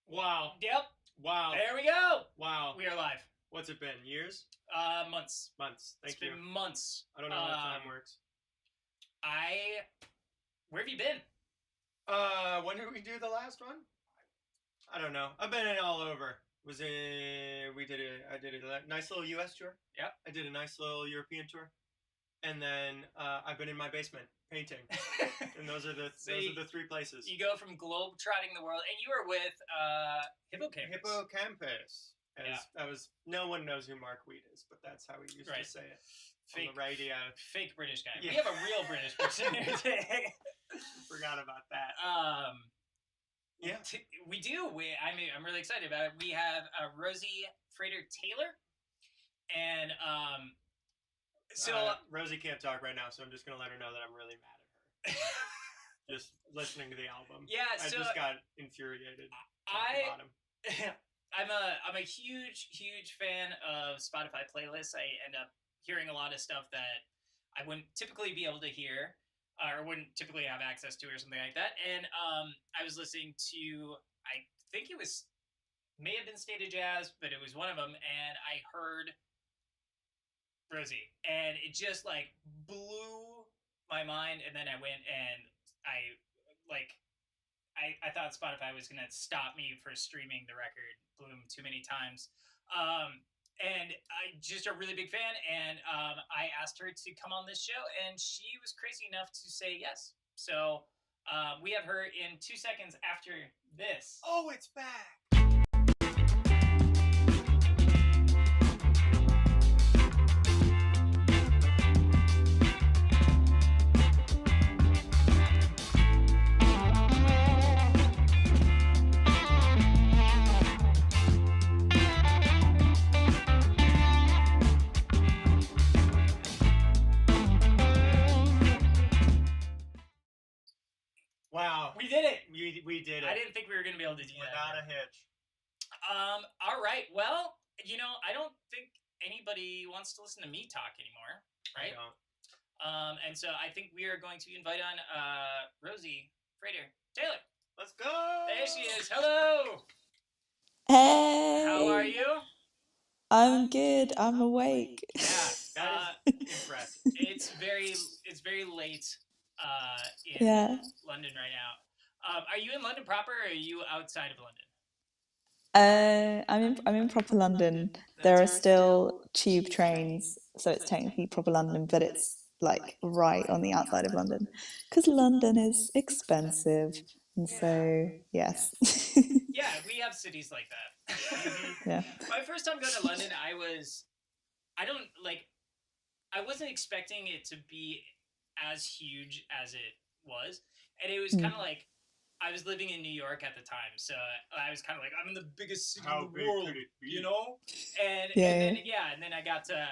Wow. Yep. Wow. There we go. Wow. We are live. What's it been? Years? Months. Months. Thank you. It's been months. I don't know how time works. Where have you been? When did we do the last one? I don't know. I've been all over. I did a nice little US tour. Yep. I did a nice little European tour. And then I've been in my basement painting. And those are the three places. You go from globe trotting the world, and you were with Hippocampus. Hippocampus. No one knows who Mark Wheat is, but that's how he used to say it. Fake, on the radio. Fake British guy. Yeah. We have a real British person here today. Forgot about that. Yeah, we do. I'm really excited about it. We have Rosie Frater-Taylor, and Rosie can't talk right now, so I'm just gonna let her know that I'm really mad at her. Just listening to the album. Yeah, I just got infuriated. I'm a huge fan of Spotify playlists. I end up hearing a lot of stuff that I wouldn't typically be able to hear, or wouldn't typically have access to, or something like that. And I was listening to, I think it may have been State of Jazz, but it was one of them, and I heard Rosie, and it just like blew my mind. And then I went and I thought Spotify was gonna stop me for streaming the record Bloom too many times. And I just a really big fan, and I asked her to come on this show, and she was crazy enough to say yes. So we have her in 2 seconds after this. Oh, it's back. Wow. We did it. We did it. I didn't think we were going to be able to do that. Without a hitch. All right. Well, I don't think anybody wants to listen to me talk anymore, right? I don't. And so I think we are going to invite on Rosie Frater-Taylor. Let's go. There she is. Hello. Hey. How are you? I'm good. I'm awake. Yeah. That is impressive. It's very late in London right now. Are you in London proper, or are you outside of London? I'm in proper London. There are still tube trains, so it's technically proper London, but it's like right on the outside of London, because London is expensive, and so yes. Yeah, we have cities like that. Yeah. My first time going to London, I wasn't expecting it to be as huge as it was, and it was kind of like, I was living in New York at the time, so I was kind of like, I'm in the biggest city in the world, And then I got to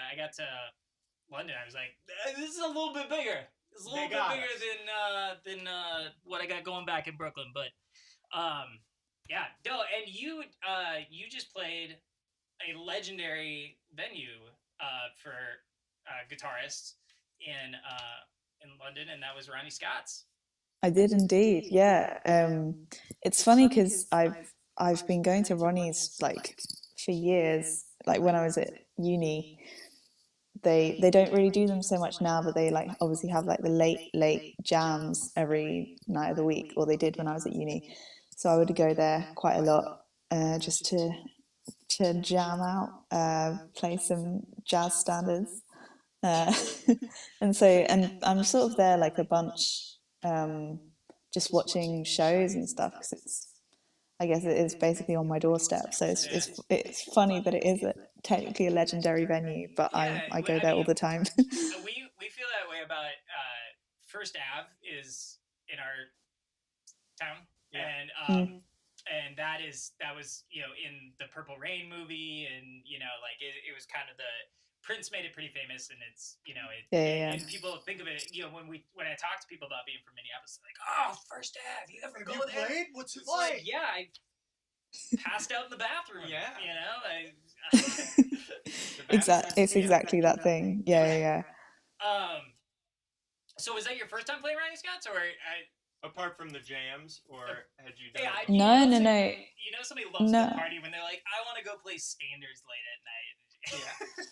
London. I was like, this is a little bit bigger. It's a little bit bigger than what I got going back in Brooklyn. But yeah, no. And you just played a legendary venue for guitarists in London, and that was Ronnie Scott's. I did indeed, yeah. It's funny because I've been going to Ronnie's like for years. Like when I was at uni, they don't really do them so much now, but they like obviously have like the late jams every night of the week, or they did when I was at uni. So I would go there quite a lot, just to jam out, play some jazz standards, and I'm sort of there like a bunch. Just watching shows and stuff, because I guess it is basically on my doorstep. So it's funny that it is technically a legendary venue, but I go there all the time. we feel that way about First Ave is in our town, and that was in the Purple Rain movie, and like it was kind of Prince made it pretty famous, and it's and people think of it. When I talk to people about being from Minneapolis, they're like, "Oh, First Ave, you ever go there? Played? What's it It's like?" Yeah, I passed out in the bathroom. Yeah, It's exactly that thing. Yeah. So was that your first time playing Ronnie Scott's, or apart from the jams, or had you done? No. somebody loves No. to party when they're like, I want to go play standards late at night. Yeah.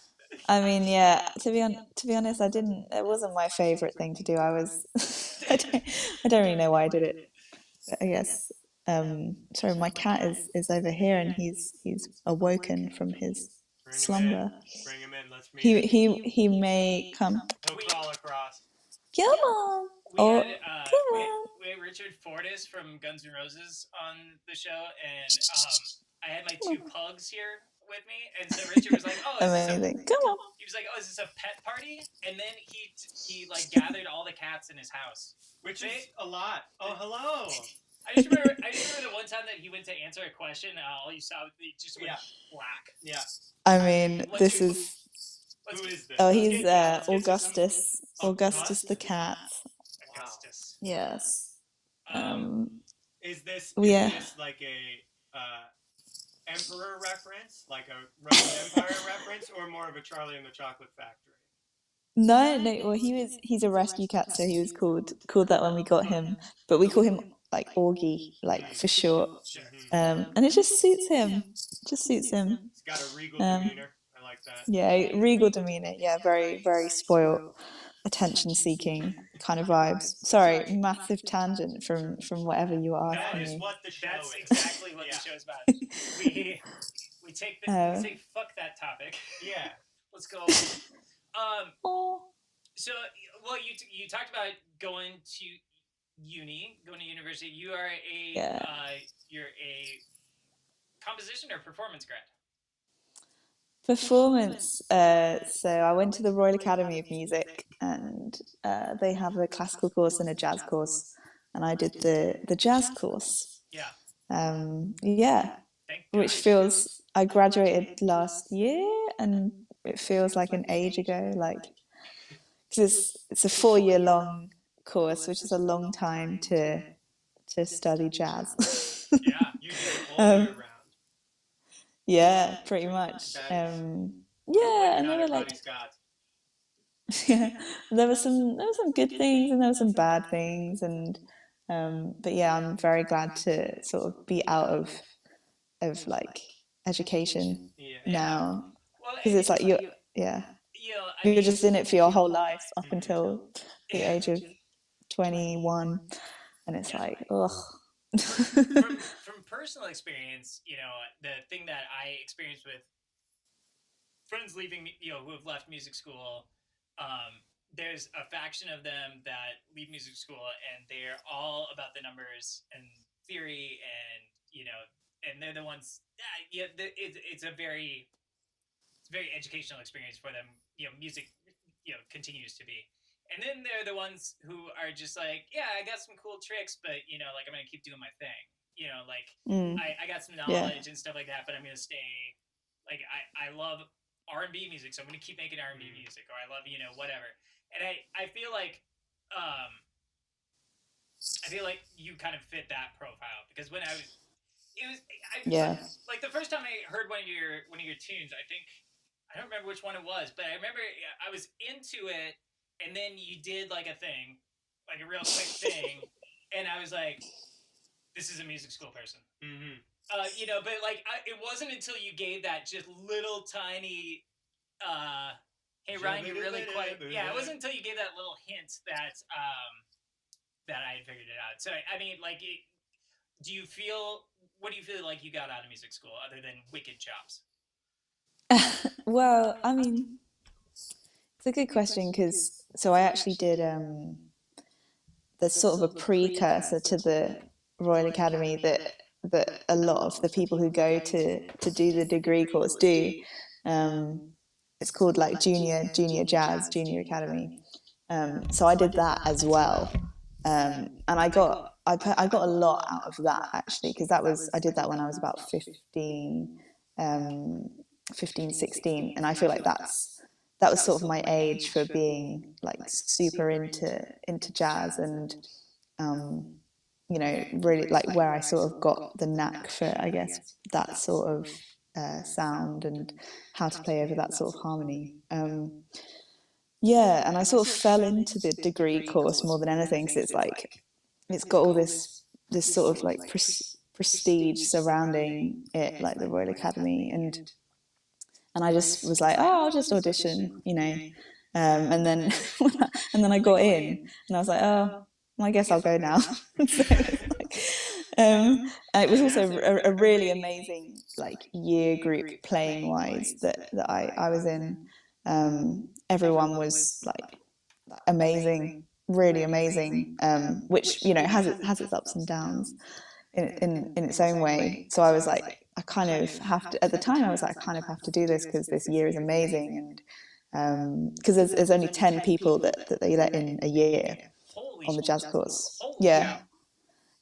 I mean, yeah. To be honest, I didn't. It wasn't my favorite thing to do. I was. I don't really know why I did it. But I guess. Sorry, my cat is over here, and he's awoken from his slumber. Bring him in. Let's meet He may come. He'll crawl across. Come on. We Oh, had come on. we had Richard Fortas from Guns N' Roses on the show, and I had my 2 pugs here with me, and so Richard was like, "Oh, amazing! Come on." He was like, "Oh, is this a pet party?" And then he like gathered all the cats in his house, which is a lot. Oh, hello. I just remember the one time that he went to answer a question, and all you saw it just went black. Yeah. I mean, this is. Who is this? Oh, he's Augustus. Augustus the cat. Augustus. Yes. Is this like a emperor reference, like a Roman Empire reference, or more of a Charlie and the Chocolate Factory? No. Well, he's a rescue cat, so he was called that when we got him. But we call him like Augie, like for short. And it just suits him. He's got a regal demeanor. I like that. Yeah, regal demeanor. Yeah, very, very spoiled, attention-seeking kind of vibes. Sorry, massive tangent from whatever you were asking me. That is what the show That's is. exactly what the show's about. We take we say fuck that topic. Yeah. Let's go. So, well, you talked about going to university. You are you're a composition or performance grad? Performance. So I went to the Royal Academy of Music, and they have a classical course and a jazz course, and I did the jazz course. Yeah. Which feels. I graduated last year, and it feels like an age ago. Like, because it's a 4-year long course, which is a long time to study jazz. Yeah, you did it all year round. Yeah, pretty much. And they were like, there were some good things and there were some bad things, and but yeah, I'm very glad to sort of be out of like education now, because it's like you're just in it for your whole life up until the age of 21, and it's like, ugh. From personal experience, the thing that I experienced with friends leaving, who have left music school, there's a faction of them that leave music school and they're all about the numbers and theory, and they're the ones. It's a very educational experience for them. Music, continues to be. And then they're the ones who are just like, yeah, I got some cool tricks, but like I'm gonna keep doing my thing. I got some knowledge and stuff like that, but I'm gonna stay. Like I love R&B music, so I'm gonna keep making R&B music, or I love whatever. And I feel like you kind of fit that profile, because when like the first time I heard one of your tunes, I don't remember which one it was, but I remember I was into it. And then you did like a thing, like a real quick thing, and I was like, "This is a music school person." Mm-hmm. But like, it wasn't until you gave that just little tiny, "Hey Ryan, you're really quite." Yeah, it wasn't until you gave that little hint that that I had figured it out. So I mean, like, what do you feel like you got out of music school other than wicked chops? Well, I mean, it's a good question, because I actually did there's sort of a precursor to the Royal Academy that a lot of the people who go to do the degree course do. It's called like junior jazz, junior academy. So I did that as well, and I got a lot out of that, actually, because I did that when I was about 15, 16, and I feel like that was sort of my age for being like super into jazz, and really like where I sort of got the knack for, I guess, that sort of sound and how to play over that sort of harmony. And I sort of fell into the degree course more than anything, because it's like it's got all this sort of like prestige surrounding it, like the Royal Academy, and I just was like, oh, I'll just audition, you know, and then I got in, and I was like, oh, well, I guess I'll go now. So and it was also a really amazing like year group playing wise that I was in. Everyone was like amazing, really amazing, which, you know, has its ups and downs in its own way. So I was like, I kind of have to, at the time I was like, I kind of have to do this because this year is amazing, and because there's only 10 people that they let in a year on the jazz course. Yeah.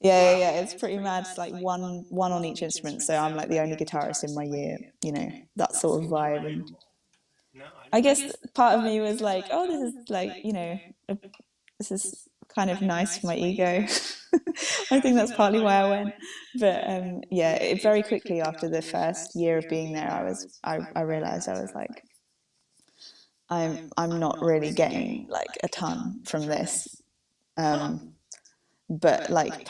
It's pretty mad. It's like one on each instrument, so I'm like the only guitarist in my year, you know, that sort of vibe. And I guess part of me was like, oh, this is like, you know, this is kind of nice for my ego. I think that's partly why I went. But it very quickly after the first year of being there, I realized I was like, I'm not really getting like a ton from this. But like,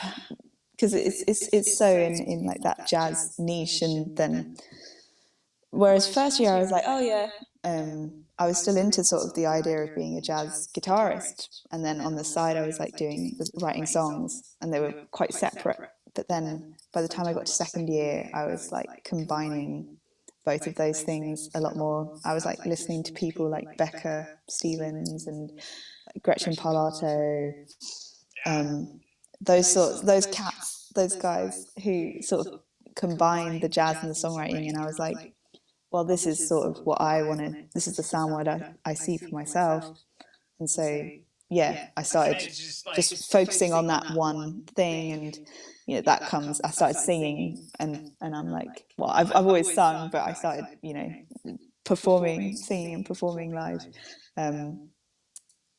because it's so in like that jazz niche, and then whereas first year I was like, oh yeah, I was still into sort of the idea of being a jazz guitarist, and then on the side I was like writing songs, and they were quite separate. But then by the time I got to second year, I was like combining both of those things a lot more. I was like listening to people like Becca Stevens and like Gretchen Parlato, those cats, those guys who sort of combine the jazz and the songwriting, and I was like, well, this is sort of what I want to, this is the sound I see for myself. And so, yeah, I started just focusing on that one thing, and, you know, that comes, I started singing, and I'm like, well, I've always sung, but I started, you know, singing and performing live.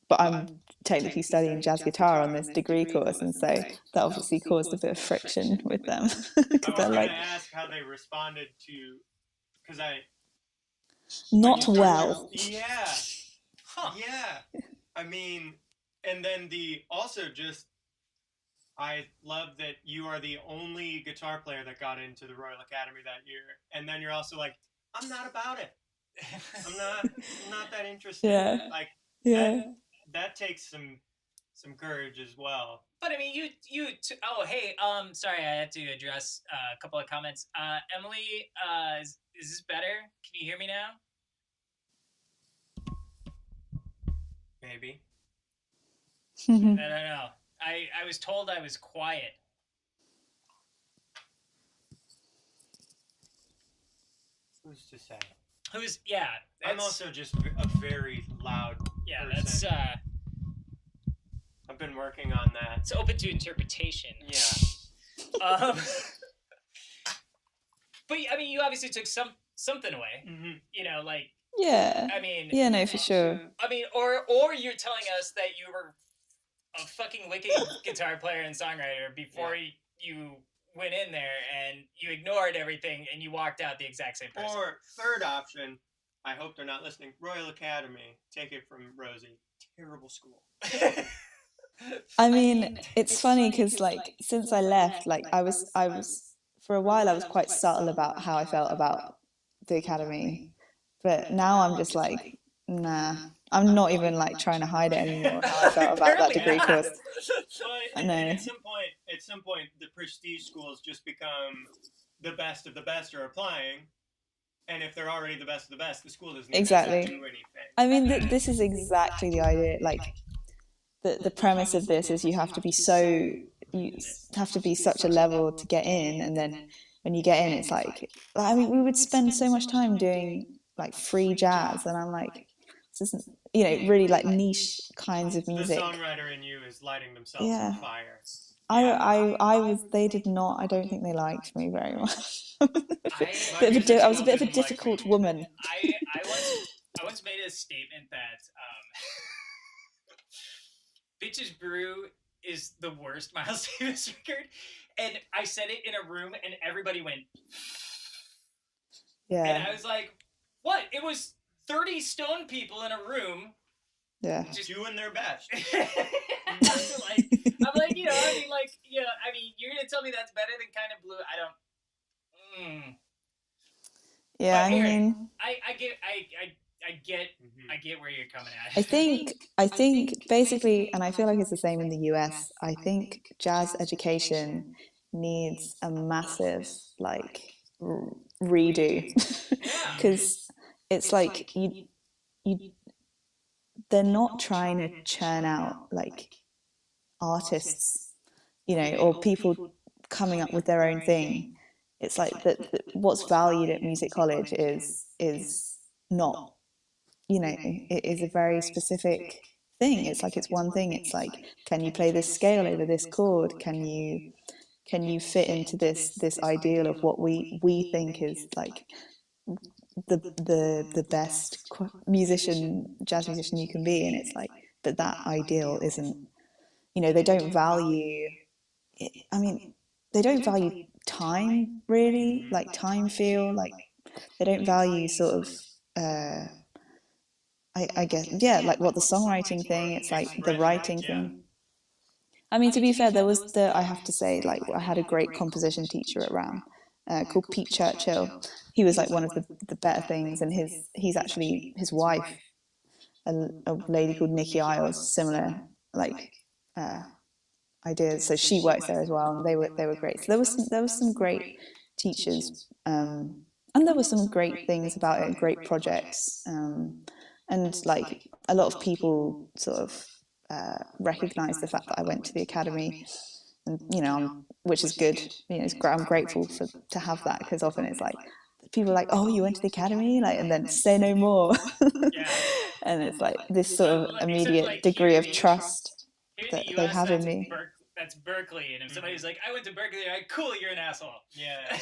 But I'm technically studying jazz guitar on this degree course, and so that obviously caused a bit of friction with them. Because they're like, I was going to ask how they responded to, because not well. Yeah. Huh. Yeah. I mean, and then I love that you are the only guitar player that got into the Royal Academy that year, and then you're also like, I'm not about it. I'm not that interested. Yeah. Like, that takes some courage as well. But I mean, oh, hey, sorry, I had to address a couple of comments. Emily, is this better? Can you hear me now? Maybe. No. I was told I was quiet. Who's to say? Yeah. I'm also just a very loud person. That's I've been working on that. It's open to interpretation. Yeah. But I mean, you obviously took something away. Mm-hmm. You know, like. Yeah. I mean. Yeah, no, for sure. I mean, or you're telling us that you were a fucking wicked guitar player and songwriter before you went in there and you ignored everything and you walked out the exact same person. Or third option, I hope they're not listening, Royal Academy, take it from Rosie, terrible school. I mean, it's funny because like since I left, like I was for a while I was quite subtle about how I felt about the academy, but now I'm just like, nah, I'm not even like trying to hide it anymore. How I felt about that degree course. I know. At some point, the prestige schools just become the best of the best are applying, and if they're already the best of the best, the school doesn't exactly do anything. I mean, this is exactly the idea. Like the premise of this is you have to be such a level to get in, and then when you get in, it's like, I mean, we would spend so much time doing like free jazz, and I'm like, this isn't, you know, really like niche kinds of music. The songwriter in you is lighting themselves on fire. I was. They did not. I don't think they liked me very much. I was a bit of a difficult woman. I once made a statement that "Bitches Brew" is the worst Miles Davis record, and I said it in a room, and everybody went. Yeah. And I was like, "What?" It was 30 stone people in a room. Yeah. Just doing their best. I'm like, you know, I mean, like, you know, I mean, you're gonna tell me that's better than Kind of Blue? I don't. Yeah, but I Aaron, mean, I get where you're coming at. I think basically, and I feel like it's the same in the US. I think jazz education needs a massive like redo Yeah. because it's like you they're not trying to churn out like artists, you know, or people coming up with their own thing. It's like that what's valued at music college is not, you know, it is a very specific thing. It's like it's one thing. It's like, can you play this scale over this chord? Can you fit into this ideal of what we think is like the best jazz musician you can be? And it's like, but that ideal isn't, you know, they don't value, I mean, they don't value time really, like time feel, like they don't value sort of I guess, yeah, like what the songwriting thing, it's like the writing thing. I mean, to be fair, there was I have to say, like, I had a great composition teacher at RAM called Pete Churchill. He was like one of the better things, and he's actually his wife, a lady called Nikki Isles, similar like uh, ideas. So she works there as well, and they were great. So there was some great teachers, and there were some great things about it, great projects, and like a lot of people sort of recognise the fact that I went to the academy, and you know, which is good. You know, I'm grateful for to have that because often it's like people are like, oh, you went to the academy, like, and then say no more. Yeah. And it's like this sort of Except, immediate like, degree of trust here in that the they U.S., have in me. that's Berkeley, and if somebody's like, "I went to Berkeley," like, cool, you're an asshole. Yeah.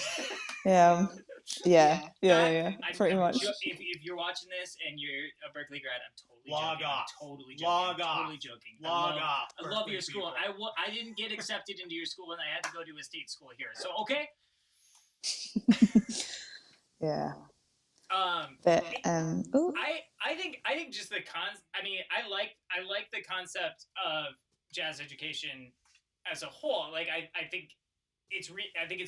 Yeah, pretty I'm much. if you're watching this and you're a Berkeley grad, I'm totally Log joking. off. I'm totally joking. Log I'm off. totally joking. Log off. I love your Berkeley school. people. I didn't get accepted into your school, and I had to go to a state school here. So okay. Yeah. But ooh. I think just the I mean, I like the concept of jazz education as a whole. Like I think it's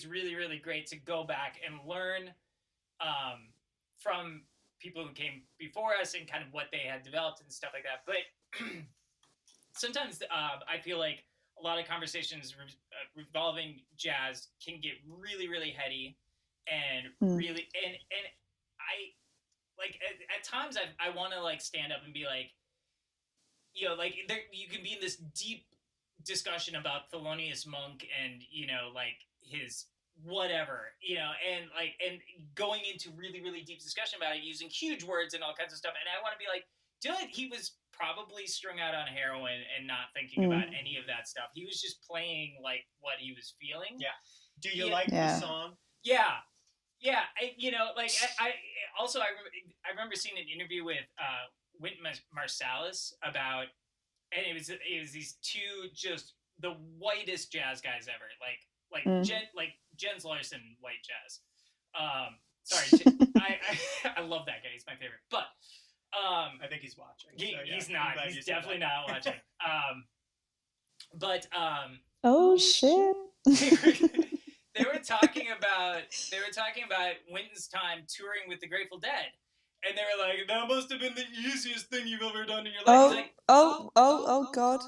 really really great to go back and learn from people who came before us and kind of what they had developed and stuff like that. But sometimes I feel like a lot of conversations revolving jazz can get really really heady and really and I like at times I want to like stand up and be like, you know, like you can be in this deep discussion about Thelonious Monk and, you know, like his whatever, you know, and like and going into really really deep discussion about it using huge words and all kinds of stuff, and I want to be like, dude, he was probably strung out on heroin and not thinking about any of that stuff. He was just playing like what he was feeling. Yeah. Do you like the song? Yeah. Yeah, you know, like I also I remember seeing an interview with Wynton Marsalis about, and it was these two just the whitest jazz guys ever, like Jens Larson white jazz. Sorry, I love that guy. He's my favorite, but I think he's watching. He's not. He's definitely not watching. But oh shit. They were talking about Wynton's time touring with the Grateful Dead, and they were like, "That must have been the easiest thing you've ever done in your life." Like, oh God,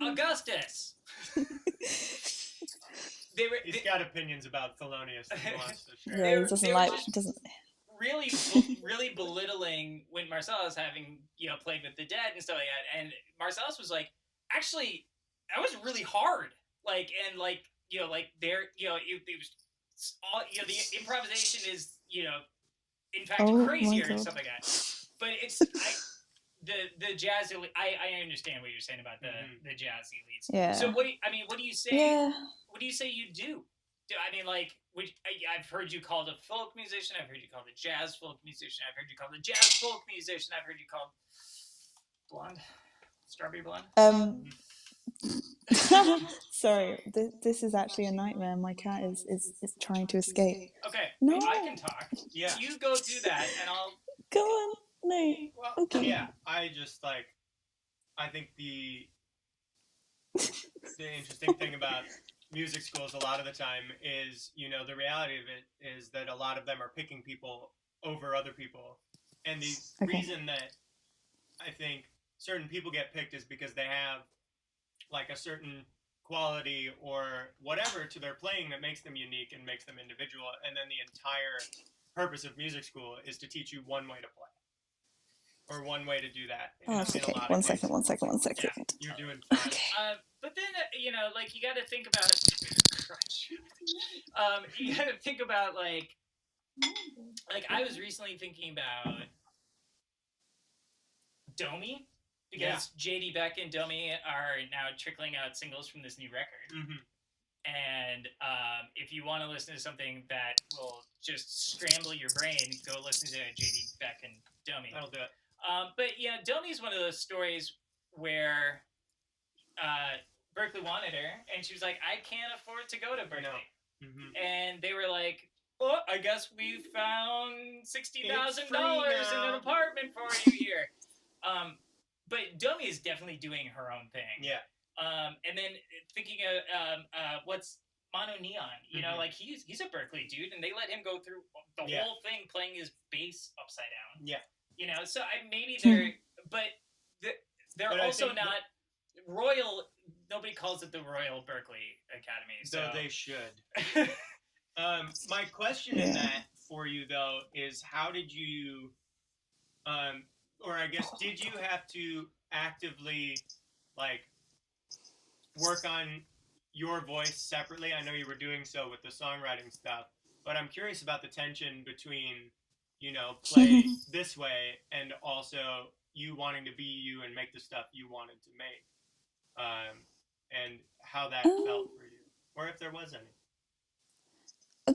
Augustus. He's got opinions about Thelonious. Yeah, he doesn't. Really belittling when Marsalis having, you know, played with the Dead and stuff like that, and Marsalis was like, actually, that was really hard. Like, and like, you know, like there, you know, it was all, you know, the improvisation is, you know, in fact crazier and stuff like that. But it's the jazz elite. I understand what you're saying about the jazz elites. Yeah. So what do you say? Yeah. What do you say you do? I mean, like, I've heard you called a folk musician. I've heard you called a jazz folk musician. I've heard you called a jazz folk musician. I've heard you called blonde, strawberry blonde. Sorry, this is actually a nightmare. My cat is trying to escape. Okay, no, I can talk. Yeah, you go do that, and I'll go on. No, well, okay. Yeah, I just like. I think the the interesting thing about music schools a lot of the time is, the reality of it is that a lot of them are picking people over other people. And the reason that I think certain people get picked is because they have like a certain quality or whatever to their playing that makes them unique and makes them individual. And then the entire purpose of music school is to teach you one way to play. Or one way to do that. Okay, one second. Yeah, you're doing fine. Okay. But then, you got to think about you got to think about like I was recently thinking about Domi, because JD Beck and Domi are now trickling out singles from this new record. Mm-hmm. And if you want to listen to something that will just scramble your brain, go listen to JD Beck and Domi. That'll do it. But Domi is one of those stories where Berklee wanted her, and she was like, I can't afford to go to Berklee. No. Mm-hmm. And they were like, oh, I guess we found $60,000 in an apartment for you here. But Domi is definitely doing her own thing. Yeah. And then thinking of what's Mono Neon, like he's a Berklee dude, and they let him go through the whole thing playing his bass upside down. Yeah. So maybe they're, but they're also not Royal. Nobody calls it the Royal Berklee Academy. So they should. My question in that for you though is, how did you, or I guess, did you have to actively like work on your voice separately? I know you were doing so with the songwriting stuff, but I'm curious about the tension between, play this way and also you wanting to be you and make the stuff you wanted to make, and how that felt for you, or if there was any.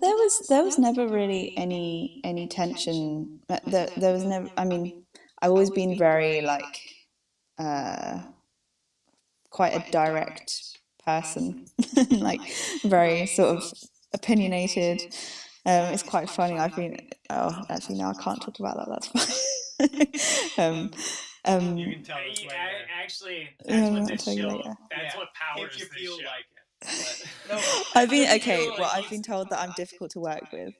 There was never really any tension. There was never. I mean, I've always been very like quite a direct person, like very sort of opinionated. It's quite funny. I've been. Oh, actually, no, I can't talk about that. That's fine. You can tell us later. Actually, that's what this show. Later. That's what powers if you this feel show. like it. I've been I've been told that I'm difficult to work with,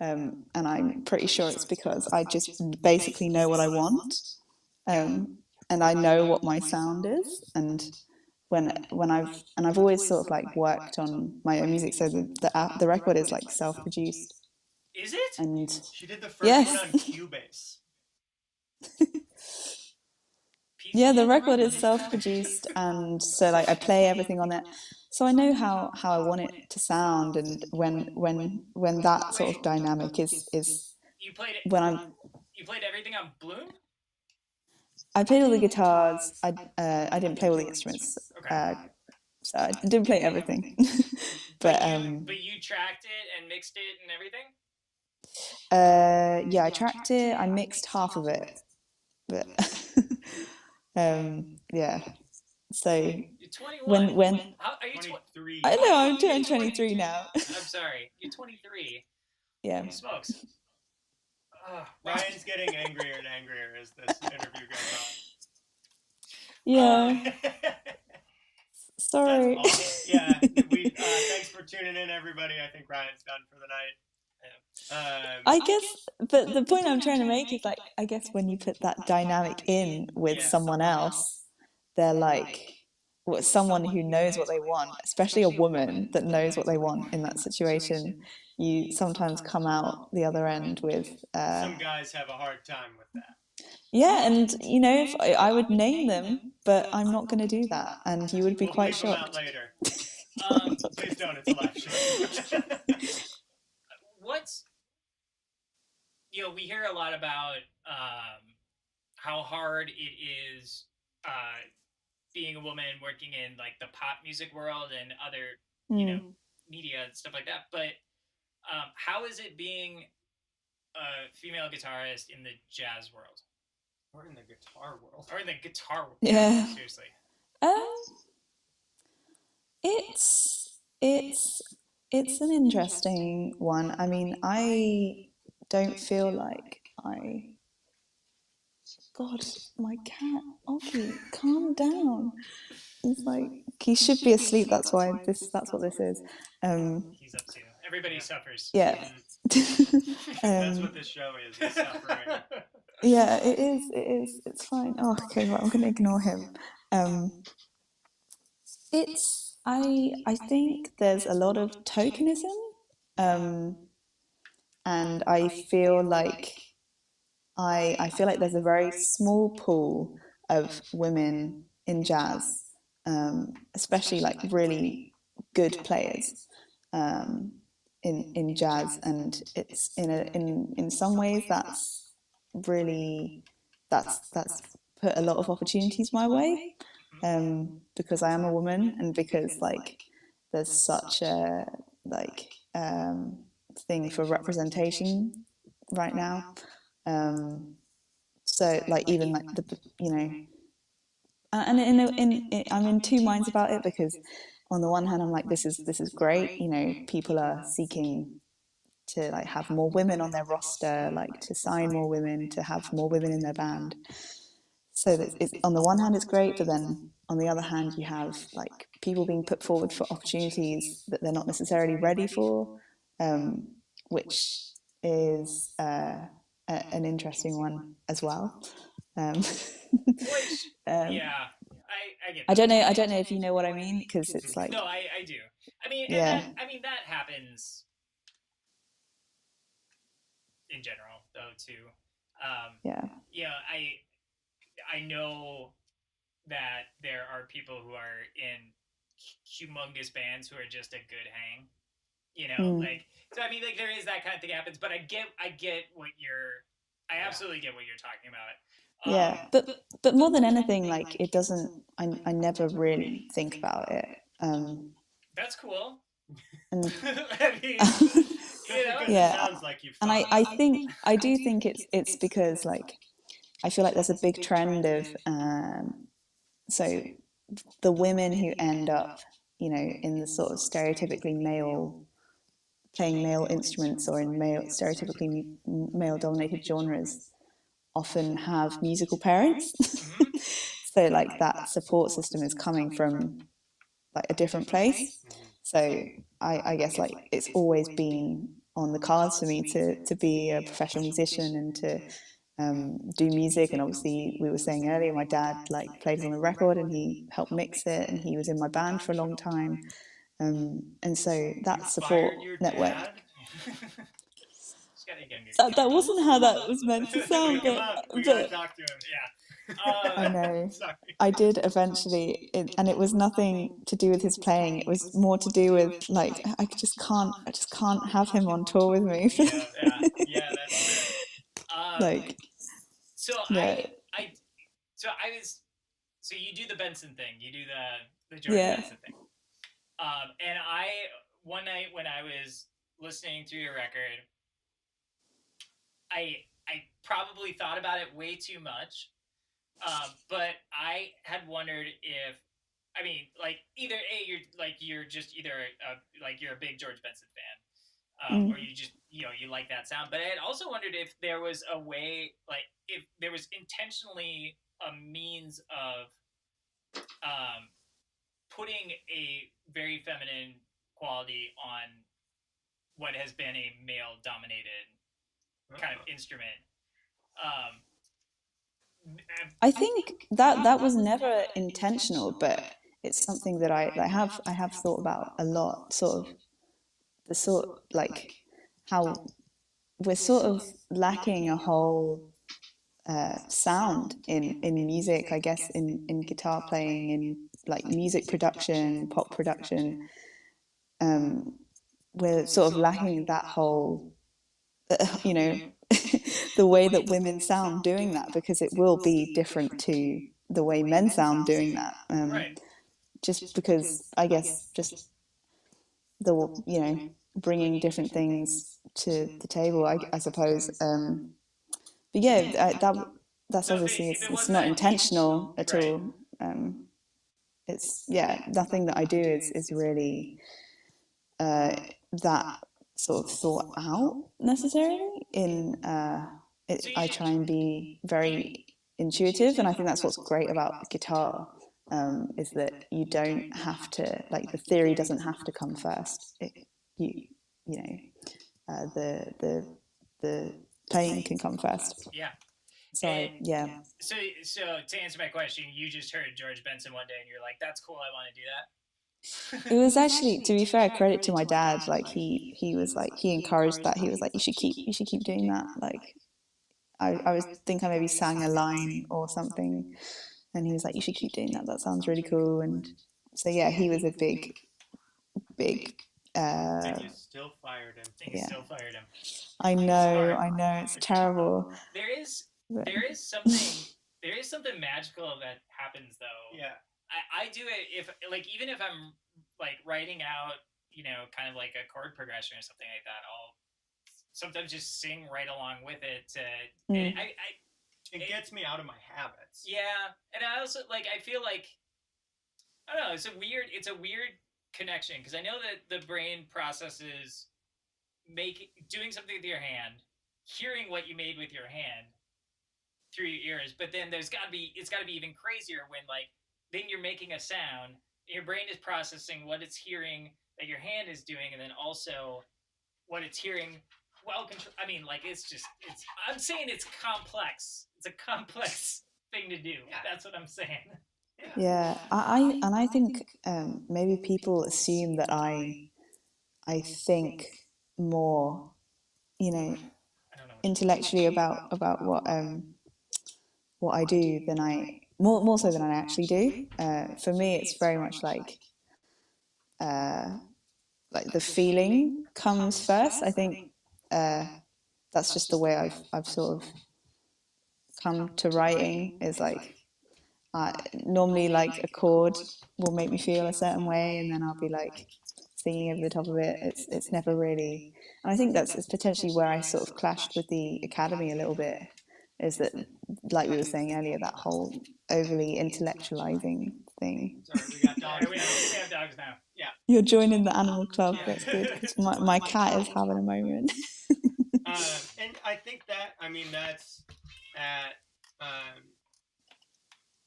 and I'm pretty sure it's because I just basically know what I want, and I know what my sound is, and I've always sort of like worked on my own music, so the record is like self-produced. Is it? And she did the first one on Cubase. Yeah, the record is self-produced, and so like I play everything on it. So I know how I want it to sound, and when that sort of dynamic is you played it when I'm. You played everything on Bloom? I played all the guitars. I didn't play all the instruments. Okay. So I didn't play everything. but you tracked it and mixed it and everything? Yeah, I tracked it. I mixed half of it, but yeah. So you're 21. How, are you 23? I know I'm turning 23 now. I'm sorry, you're 23. Yeah. Holy smokes. Ryan's getting angrier and angrier as this interview goes on. Yeah. Sorry. That's awesome. Yeah. Thanks for tuning in, everybody. I think Ryan's done for the night. I guess, but the point I'm trying to make is like, I guess when you put that dynamic in with someone else, they're like, someone who knows what they want, especially a woman that knows what they want in that situation. You sometimes come out the other end with. Some guys have a hard time with that. Yeah, and if I would name them, but I'm not going to do that, and you would be quite shocked. Them out later. Please don't. It's a live show. What's we hear a lot about how hard it is being a woman working in like the pop music world and other media and stuff like that. But how is it being a female guitarist in the jazz world? Or in the guitar world. Yeah. Seriously. It's an interesting one. I mean, I don't feel like God, my cat, Oggy, calm down. He's like, he should be asleep. That's why that's what this is. He's up too. Everybody suffers. Yeah. That's what this show is suffering. Yeah, it is. It is. It's fine. Oh, okay. Right, I'm going to ignore him. It's. I think there's a lot of tokenism, and I feel like I feel like there's a very small pool of women in jazz, especially like really good players in jazz, and it's in some ways really that's put a lot of opportunities my way, because I am a woman and because like there's such a like thing for representation right now. So like even like the and I'm in two minds about it, because on the one hand I'm like, this is great, people are seeking to like have more women on their roster, like to sign more women, to have more women in their band. So that on the one hand it's great, but then on the other hand you have like people being put forward for opportunities that they're not necessarily ready for, which is an interesting one as well. Which, yeah, I get that. I don't know if you know what I mean, because it's like, no, I do. I mean, yeah, that happens in general though too. yeah, I know that there are people who are in humongous bands who are just a good hang. Like, so I mean, like there is that kind of thing happens, but I absolutely get what you're talking about. Yeah, but more than anything, like it doesn't. I never really think about it. That's cool. And I mean, yeah, it sounds like you've and I do think it's because like I feel like there's a big trend of so the women who end up in the sort of stereotypically male, playing male instruments or in stereotypically male dominated genres often have musical parents. So like that support system is coming from like a different place. So I guess like it's always been on the cards for me to be a professional musician and to do music. And obviously we were saying earlier, my dad like played on the record and he helped mix it, and he was in my band for a long time. And so that support network. That wasn't how that was meant to sound, but we gotta talk to him. Yeah. I know. I did eventually, and it was nothing to do with his playing. It was more to do with like I just can't have him on tour with me. Yeah, that's fair. Like, so yeah, so you do the Benson thing, you do the George Benson thing. And one night when I was listening to your record, I probably thought about it way too much. But I had wondered if, I mean, like either you're just either you're a big George Benson fan, or you just you like that sound. But I had also wondered if there was a way, like if there was intentionally a means of putting a very feminine quality on what has been a male dominated kind of instrument. I think that was never intentional, but it's something that I have thought about a lot. Sort of the sort like how we're sort of lacking a whole sound in music, I guess, in guitar playing, in like music production, pop production. We're sort of lacking that whole, the way that women sound doing that, because it will be different to the way men sound doing that. Right. Just because I guess just the bringing different things to the table, I suppose. But yeah, that's obviously it's not intentional at all. It's nothing that I do is really that sort of thought out necessarily. I try and be very intuitive, and I think that's what's great about guitar. is that you don't have to, like, the theory doesn't have to come first. You know, the playing can come first. Yeah. So yeah. So to answer my question, you just heard George Benson one day and you're like, that's cool, I want to do that. It was actually, to be fair, credit to my dad. Like he was like, he encouraged that. He was like, you should keep doing that. Like I was think I maybe sang a line or something, and he was like, you should keep doing that. That sounds really cool. And so yeah, he was a big. And you still fired him. You still fired him. I know, it's terrible. There is something magical that happens though. Yeah. I do it if, like, even if I'm like writing out, you know, kind of like a chord progression or something like that, I'll sometimes just sing right along with it. And it gets me out of my habits. Yeah, and I also, like, I feel like, I don't know, it's a weird connection, because I know that the brain processes doing something with your hand, hearing what you made with your hand through your ears, but then it's got to be even crazier when, like, then you're making a sound, your brain is processing what it's hearing that your hand is doing, and then also what it's hearing while I mean, like, I'm saying it's complex. It's a complex thing to do. Yeah. That's what I'm saying. Yeah, I think maybe people assume that I think more, you know, intellectually about what I do than I more so than I actually do. For me, it's very much like the feeling comes first. I think that's just the way I've sort of come to writing. Is like normally, like, a chord will make me feel a certain way, and then I'll be like singing over the top of it. It's never really, and I think it's potentially where I sort of clashed with the academy a little bit. Is that, like we were saying earlier, that whole overly intellectualizing thing. Sorry, we got dogs. We have dogs now. Yeah. You're joining the animal club. That's good, because my cat is having a moment. And I think that, I mean, that's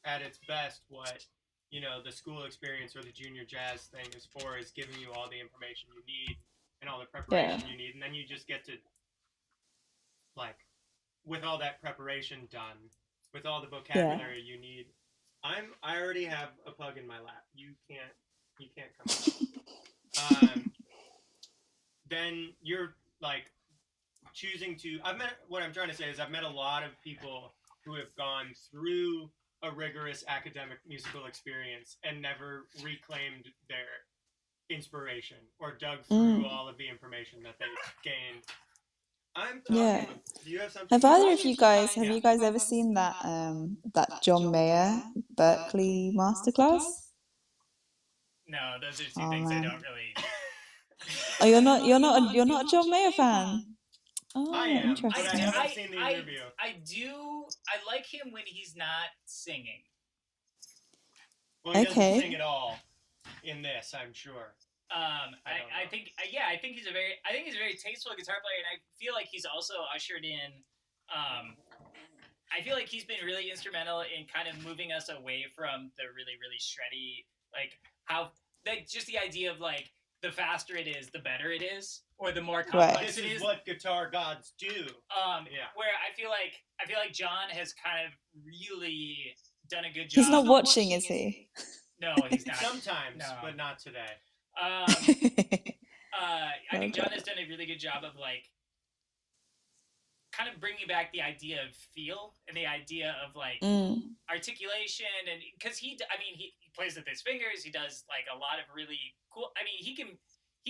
at its best what, you know, the school experience or the junior jazz thing is for, is giving you all the information you need and all the preparation you need, and then you just get to, like, with all that preparation done, with all the vocabulary you need, I already have a pug in my lap. You can't come up. Then you're, like, choosing to, what I'm trying to say is I've met a lot of people who have gone through a rigorous academic musical experience and never reclaimed their inspiration or dug through all of the information that they gained. I'm talking. Do you have something? Have either of you guys ever seen that John Mayer Berkeley masterclass? No, those are two things I don't really. Oh, you're not a John Mayer fan. Oh, I am, interesting. but I haven't seen the interview. I like him when he's not singing. Well, he doesn't sing at all in this, I'm sure. I think he's a very tasteful guitar player, and I feel like he's also ushered in. I feel like he's been really instrumental in kind of moving us away from the really, really shreddy, like, how, like, just the idea of, like, the faster it is, the better it is, or the more complex it is. This is what guitar gods do. Where I feel like John has kind of really done a good job. He's not watching, is he? No, he's not. Sometimes, but not today. I think John has done a really good job of, like, kind of bringing back the idea of feel and the idea of, like, articulation, and because he plays with his fingers. He does, like, a lot of really cool. I mean, he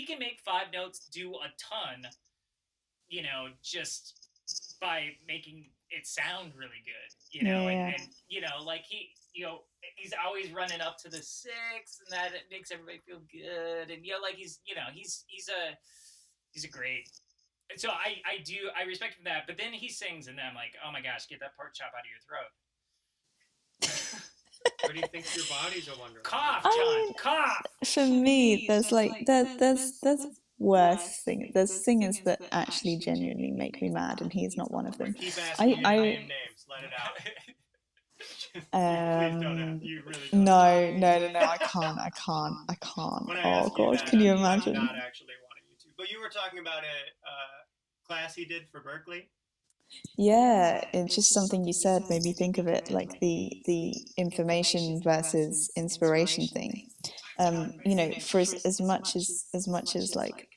can make 5 notes do a ton, you know, just by making it sound really good, you know, and you know, like, he's always running up to the 6, and that makes everybody feel good, and, you know, like, he's a great. And so I respect him for that, but then he sings, and then I'm like, oh my gosh, get that pork chop out of your throat. What do you think your body's a wonderland? Cough, John, cough. For me, there's like there's worse singers. There's singers that actually genuinely make me mad, and he's not one of them. Keep asking names. Let it Please don't have. You really don't. No, I can't. When I Oh ask you God, that, can you I'm imagine? not actually wanting you to. But you were talking about a class he did for Berkeley. Yeah, it's just something you said made me think of it, like the information versus inspiration thing. You know, for as much as like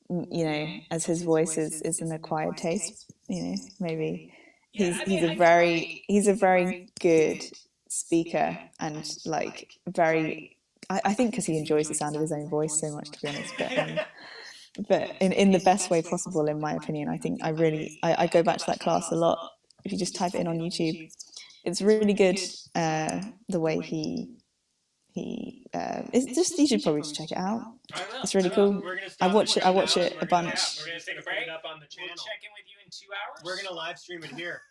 you know, as his voice is an acquired taste, you know, maybe he's a very good speaker and like very. I think because he enjoys the sound of his own voice so much, to be honest. But in the best way possible, in my opinion. I think I go back to that class a lot. If you just type it in on YouTube, it's really good. The way it's just, you should probably just check it out. It's really cool. We're gonna I stop watch it a bunch. Yeah, we're gonna take a break. Up on the channel. We'll check in with you in 2 hours. We're gonna live stream it here.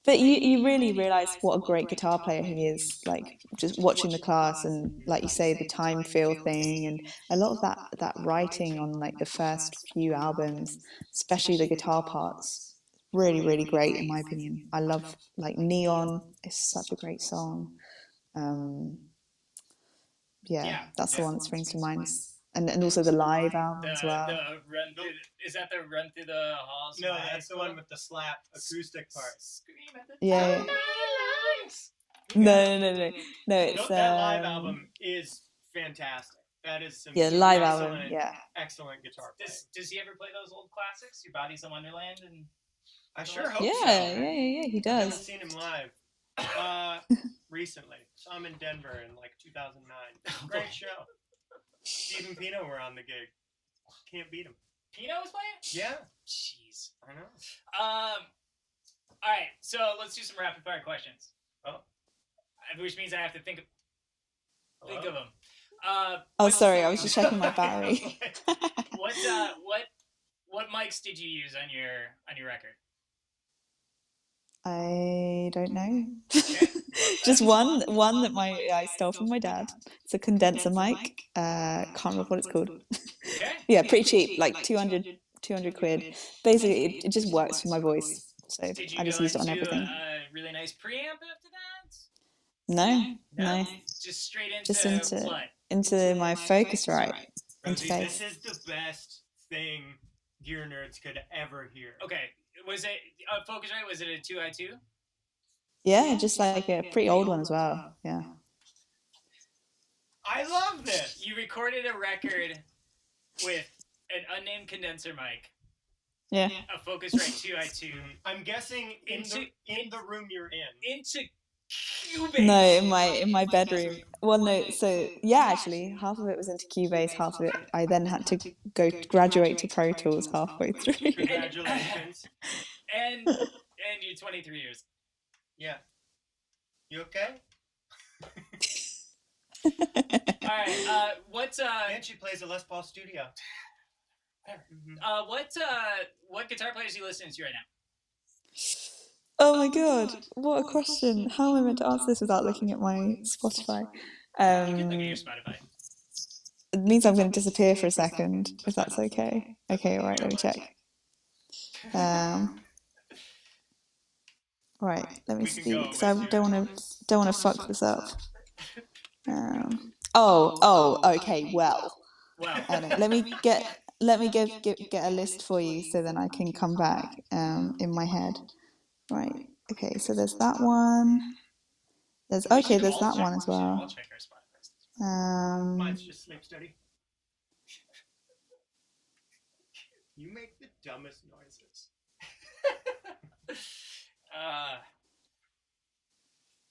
But you really realize what a great guitar player he is, like just watching the class and, like you say, the time feel thing, and a lot of that writing on like the first few albums, especially the guitar parts, really great in my opinion. I love like Neon is such a great song. Yeah, that's the one that springs to mind. And also the live album as well. Is that the Run Through the Halls? No, that's the one with the slap acoustic part. Scream at the Yeah. top of my lungs. No. It's that live album is fantastic. That is some live album. Yeah, excellent guitar playing. Does he ever play those old classics? Your Body's a Wonderland and I sure hope so. Yeah, he does. I haven't seen him live recently. Saw him in Denver in like 2009. Great show. Steve and Pino were on the gig. Can't beat him. Pino was playing? Yeah. Jeez. I know. All right, so let's do some rapid fire questions. Oh. Which means I have to think of them. Sorry, I was just checking my battery. What mics did you use on your record? I don't know. Okay. Just one that I stole from my dad. It's a condenser mic. Can't remember what it's called. Okay. Yeah, pretty cheap, like 200 quid. Basically, it just works for my voice. So I just used it on everything. A really nice preamp after that? No. Just straight into what? Into my Focusrite Rosie, interface. this is the best thing gear nerds could ever hear. Okay. Was it Focusrite? Was it a 2i2? Yeah, just like a pretty old one as well. Yeah. I love this. You recorded a record with an unnamed condenser mic. Yeah. A Focusrite 2i2. I'm guessing in the room you're in. Into Cubase. No, in my bedroom. Well, no. So yeah, actually, half of it was into Cubase, half of it I then had to go graduate to Pro Tools halfway through. Congratulations. and you're 23 years. Yeah. You okay? All right. And she plays a Les Paul Studio. What guitar players are you listening to right now? Oh my god, what a question. How am I meant to answer this without looking at my Spotify? You can look at your Spotify. It means I'm going to disappear for a second, if that's okay. Okay, all right, let me check. Right, let me see, because I don't want to fuck this up. Okay, well. Let me get a list for you so then I can come back in my head. Right. Okay, so there's that one. There's that one as well. I'll check our Spotify. Mine's just Sleep Study. You make the dumbest noises.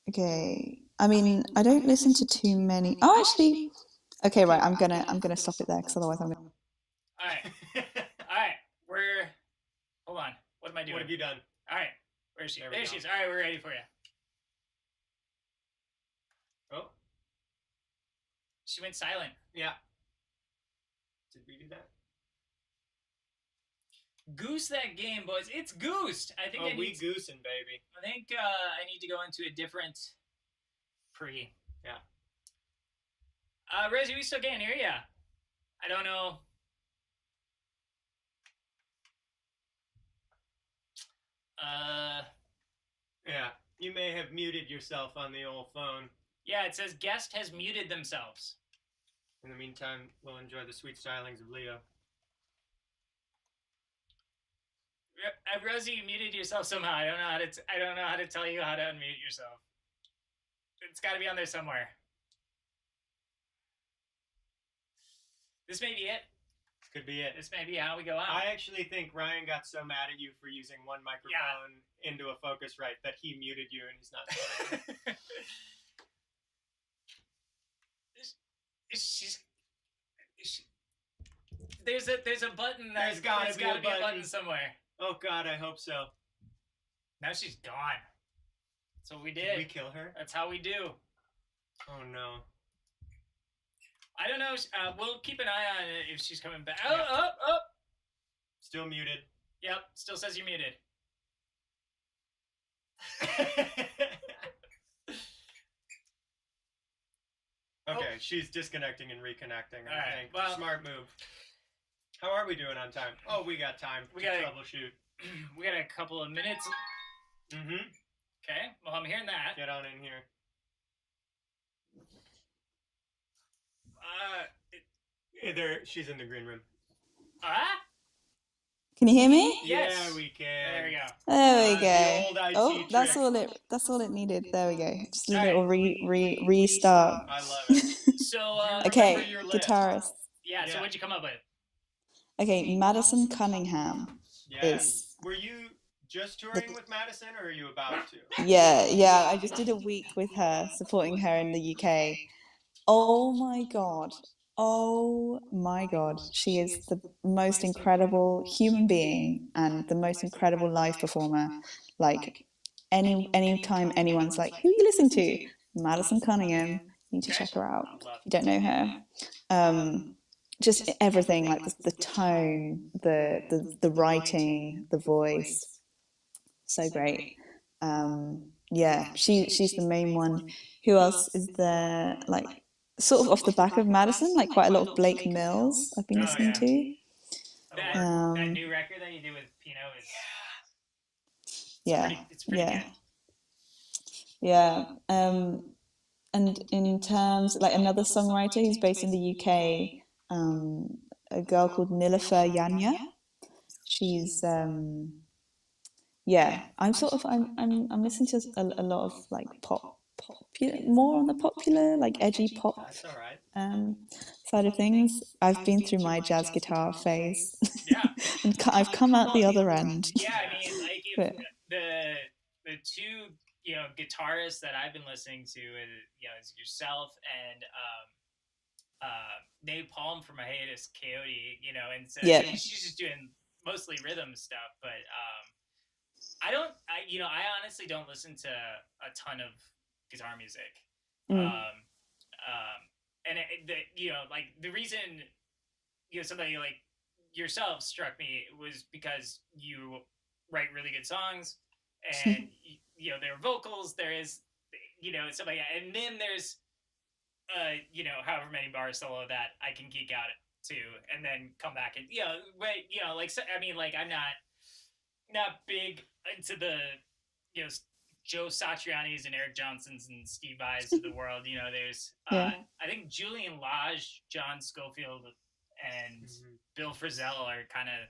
Okay. I mean, I don't listen to too many. Oh, actually. Okay, right. I'm gonna stop it there because otherwise I'm. All right. Hold on. What am I doing? What have you done? All right. Where is she? There she is. All right, we're ready for you. Oh. She went silent. Yeah. Did we do that? Goose that game, boys. It's goosed. I think. We goosing, baby. I think I need to go into a different pre. Yeah. Rosie, we still can't hear ya. I don't know. Yeah, you may have muted yourself on the old phone. Yeah, it says guest has muted themselves. In the meantime, we'll enjoy the sweet stylings of Leo. Rosie, you muted yourself somehow. I don't know how to tell you how to unmute yourself. It's got to be on there somewhere. This may be it. Could be it. This may be how we go out. I actually think Ryan got so mad at you for using one microphone into a Focusrite that he muted you and he's not. There's a button. There's got to be a button somewhere. Oh God, I hope so. Now she's gone. That's what we did. Did we kill her? That's how we do. Oh no. I don't know. We'll keep an eye on it if she's coming back. Yeah. Oh. Still muted. Yep. Still says you're muted. Okay, she's disconnecting and reconnecting. I think. Well, smart move. How are we doing on time? Oh, we got time to troubleshoot. We got a couple of minutes. Mm-hmm. Okay. Well, I'm hearing that. Get on in here. She's in the green room. Can you hear me? Yes. Yeah, we can. There we go. There we go. The old IT Oh, trick. that's all it needed. There we go. Just a little restart. I love it. So okay, guitarist. Yeah. So what'd you come up with? Okay, Madison Cunningham is. Were you just touring with Madison, or are you about to? Yeah. I just did a week with her, supporting her in the UK. Oh my god. She is the most incredible human being and the most incredible live performer. Like, any time anyone's like, who are you listening to? Madison Cunningham. You need to check her out if you don't know her. Just everything, like the tone, the writing, the voice. So great. She's the main one. Who else is there? Like, sort of off the back of Madison, like quite a lot of Blake Mills I've been listening to. That new record that you did with Pino is it's pretty good. Yeah. And in terms, like another songwriter who's based in the UK, a girl called Nilofer Yanya. She's I'm listening to a lot of like more on the popular, like edgy pop side of things. I've been through my jazz guitar phase. Yeah. And I've come out the other end. Yeah, I mean, like if the two guitarists that I've been listening to is yourself and Napalm from Hiatus Coyote, and so she's just doing mostly rhythm stuff, but I honestly don't listen to a ton of guitar music. And like the reason somebody like yourself struck me was because you write really good songs, and there are vocals, there is somebody, and then there's however many bars solo that I can geek out to, and then come back and I'm not big into the Joe Satriani's and Eric Johnsons and Steve Vai's of the world. There's I think Julian Lage, John Schofield, and Bill Frisell are kind of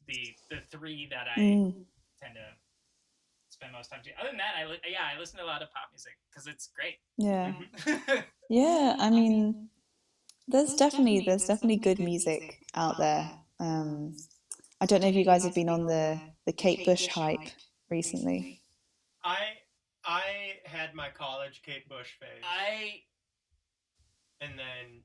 the three that I tend to spend most time to. Other than that, I listen to a lot of pop music because it's great. Yeah. Yeah, I mean, there's definitely good music out there. I don't know if you guys have been on the Kate Bush hype recently. I had my college Kate Bush phase. And then.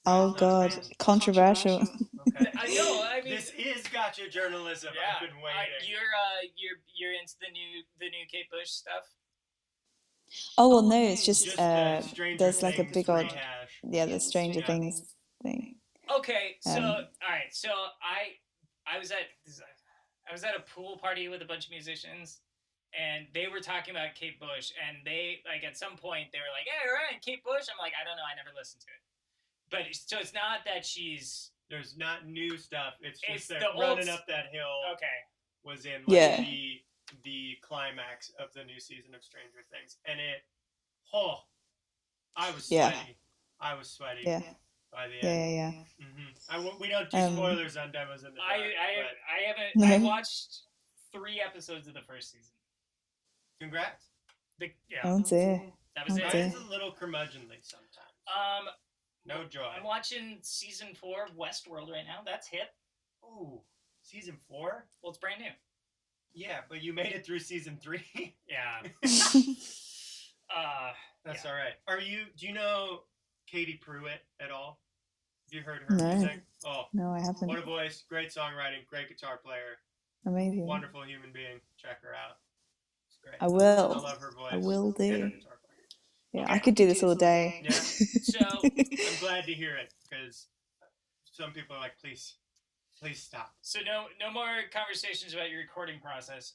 Oh God, controversial. Okay. I know. I mean, this is gotcha journalism. Yeah, I've been waiting. You're into the new Kate Bush stuff. Oh well, no, it's just there's like a big odd the Stranger Yeah. Things thing. Okay, so all right, so I was at a pool party with a bunch of musicians, and they were talking about Kate Bush, and they like at some point they were like, "Hey, Ryan, Kate Bush." I'm like, I don't know, I never listened to it. But so it's not that there's not new stuff. It's just the running up that hill. Okay. Was in Yeah. the the climax of the new season of Stranger Things, and oh, I was Yeah. sweaty. I was sweaty Yeah. by the end. Yeah. We don't do spoilers on Demos in the Dark. I haven't. No. I watched 3 episodes of the first season. Congrats. Oh dear. That was it. It's a little curmudgeonly sometimes. No joy. I'm watching season 4 of Westworld right now. That's hit. Ooh, season 4? Well, it's brand new. Yeah, but you made it through season 3. Yeah. That's all right. Do you know Katie Pruitt at all? Have you heard her music? Oh, no, I haven't. What a voice! Great songwriting, great guitar player, amazing, wonderful human being. Check her out. It's great. I will. I love her voice. I will do. And her guitar player. Yeah, okay. I could do this all day. Yeah. So I'm glad to hear it because some people are like, please stop. So no more conversations about your recording process.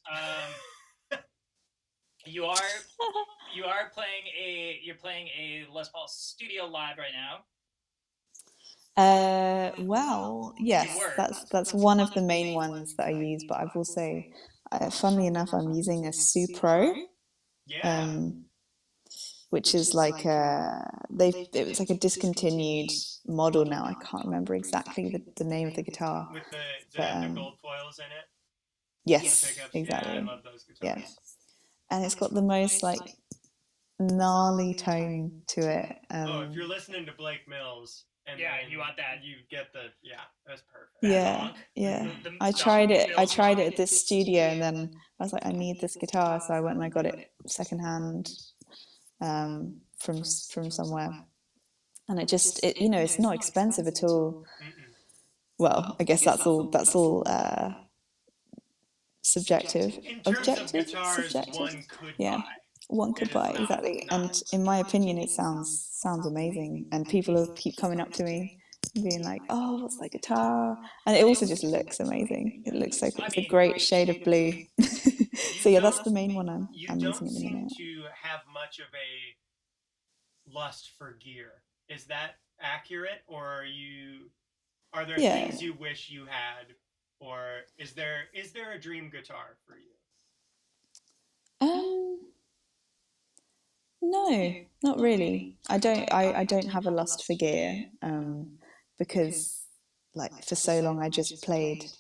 You are playing a Les Paul Studio Live right now. Well, yes, that's one of the main ones that I use, but I've also, funnily enough, I'm using a Supro. Yeah. Which is like it was like a discontinued model now. I can't remember exactly the name of the guitar. With the gold foils in it. Yes, exactly. Yeah, I love those guitars. Yeah, and it's got the most like gnarly tone to it. If you're listening to Blake Mills, and you want that, you get that's perfect. Yeah. I tried it at this studio, and then I was like, I need this guitar, so I went and I got it secondhand. From somewhere, and it's not expensive at all. Well, I guess that's all subjective. Objective, subjective. One could buy exactly. And in my opinion, it sounds amazing. And people keep coming up to me, being like, "Oh, what's that guitar?" And it also just looks amazing. It looks like it's a great shade of blue. So yeah, that's the main one I'm using at the minute. You don't seem to have much of a lust for gear. Is that accurate, or are there things you wish you had, or is there a dream guitar for you? No, not really. I don't have a lust for gear, because like for so long I just played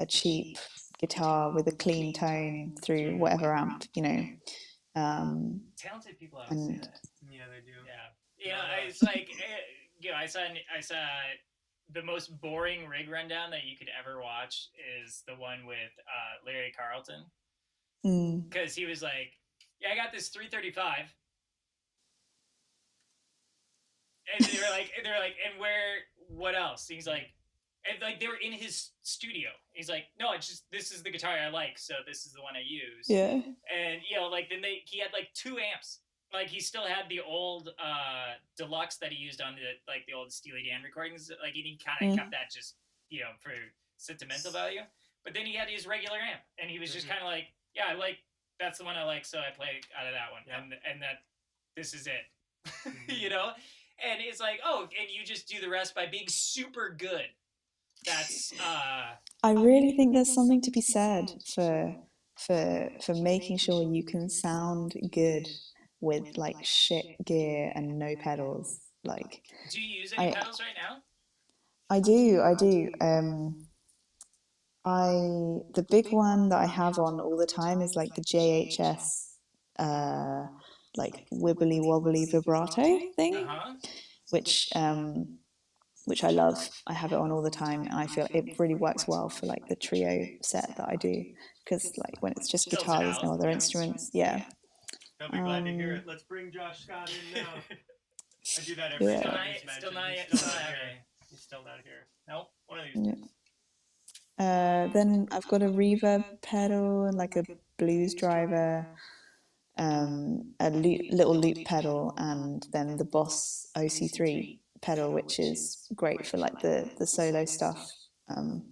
a cheap guitar with a clean tone through whatever amp, Talented people always say that. Yeah, they do. Yeah, it's like I saw the most boring rig rundown that you could ever watch is the one with Larry Carlton, because he was like, "Yeah, I got this 335." And they were like, and what else? He's like, and like they were in his studio. He's like, no, this is the guitar I like, so this is the one I use. Yeah. And then he had like 2 amps. Like he still had the old deluxe that he used on the old Steely Dan recordings. Like he kind of kept that just for sentimental value. But then he had his regular amp, and he was just kind of like, yeah, that's the one I like, so I play out of that one, and that this is it, And it's like, oh, and you just do the rest by being super good. That's I really think there's something to be said for making sure you can sound good with like shit gear and no pedals. Like, do you use any pedals right now? I do. The big one that I have on all the time is like the JHS like wibbly wobbly vibrato thing, which I love. I have it on all the time, and I feel it really works well for like the trio set that I do, because like when it's just guitar, there's no other instruments. Yeah. They'll be glad to hear it. Let's bring Josh Scott in now. I do that every time. Still not here. He's still not here. Nope. One of these days. Then I've got a reverb pedal and like a blues driver, a little loop pedal, and then the Boss OC3 pedal, which is great for like the solo stuff. So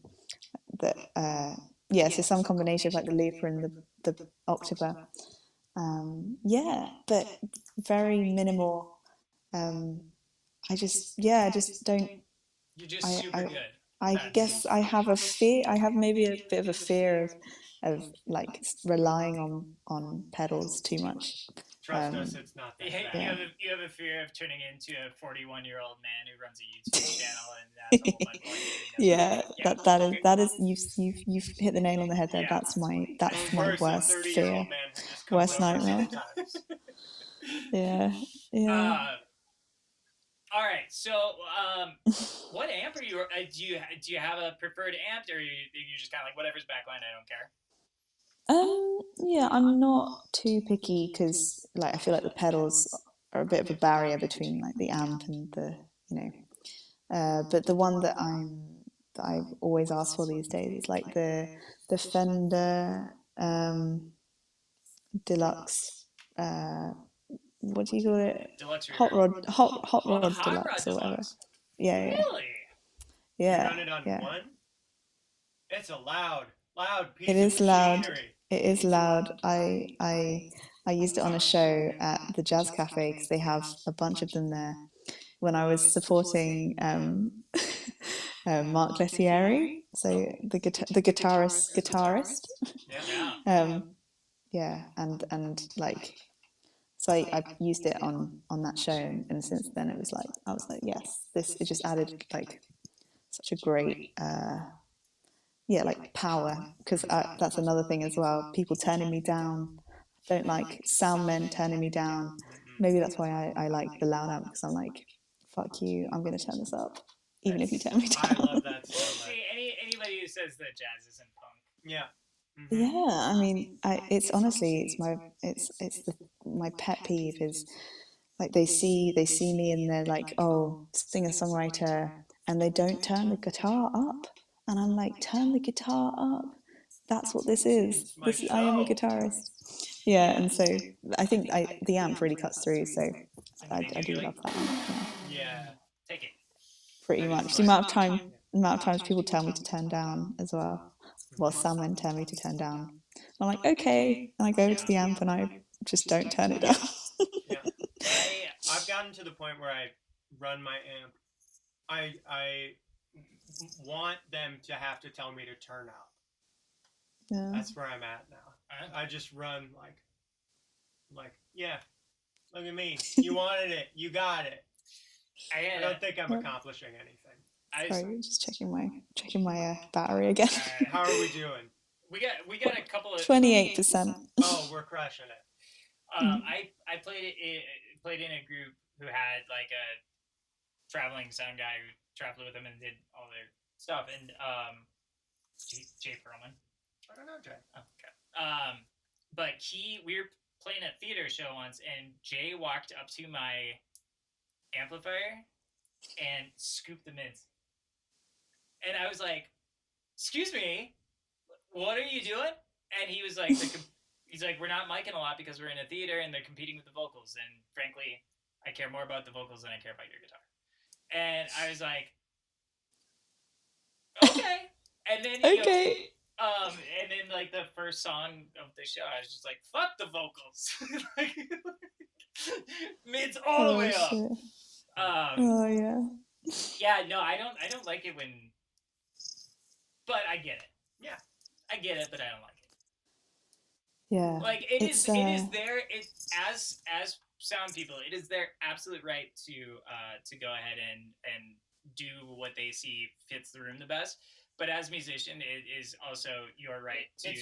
some combination of like the looper and the octaver. But very minimal. I just don't. You're just super good. I guess I have a fear. I have maybe a bit of a fear of of like relying on pedals too much. Trust us, it's not that bad. You have a fear of turning into a 41-year-old man who runs a YouTube channel and has a whole bunch of that is you've hit the nail on the head there. That's my worst fear, worst nightmare. Yeah. All right, so what amp are you? Do you have a preferred amp, or are you just kind of like whatever's backline? I don't care. Yeah, I'm not too picky because like I feel like the pedals are a bit of a barrier between like the amp and the but the one that I always ask for these days is like the Fender Deluxe. What do you call it? Deluxe Hot Rod Deluxe or whatever. Yeah. Really? Yeah. You run it on one? It's a loud piece of machinery. It is loud. I used it on a show at the Jazz Cafe because they have a bunch of them there. When I was supporting Mark Lessieri, so the guitarist. Yeah. And like, so I used it on that show, and since then it was like I was like, yes, it just added like such a great like power, because that's another thing as well. People turning me down. I don't like sound men turning me down. Maybe that's why I like the loud amp, because I'm like, fuck you, I'm gonna turn this up, even if you turn me down. I love that so much. See, anybody who says that jazz isn't punk. Yeah. Yeah, I mean, it's honestly, my pet peeve is like they see me and they're like, oh, singer songwriter, and they don't turn the guitar up, and I'm like, turn the guitar up. That's what this is. I am a guitarist. Yeah, and so I think the amp really cuts through. So I do love that amp. Yeah, take it. Pretty much. The amount of times people tell me to turn down as well. Well, some men tell me to turn down. I'm like, okay, and I go over to the amp and I just don't turn it down. Yeah. I've gotten to the point where I run my amp. I want them to have to tell me to turn up. Yeah. That's where I'm at now. I just run like yeah, look at me. You wanted it. You got it. I don't think I'm accomplishing anything. Sorry, just checking my battery again. How are we doing? We got a couple of 28%. Oh, we're crushing it. I played in a group who had like a traveling sound guy who traveled with them and did all their stuff, and Jay Perlman. I don't know Jay. Oh, okay. But we were playing a theater show once, and Jay walked up to my amplifier and scooped the mids, and I was like, "Excuse me, what are you doing?" And he was like, he's like, "We're not micing a lot because we're in a theater and they're competing with the vocals. And frankly, I care more about the vocals than I care about your guitar." And I was like, "Okay." And then okay. And then like the first song of the show, I was just like, "Fuck the vocals." Like, mids all the way up. Oh yeah. Yeah, no, I don't like it when, but I get it. Yeah, I get it, but I don't like it. Yeah. Like it is their as sound people, it is their absolute right to go ahead and do what they see fits the room the best. But as a musician, it is also your right to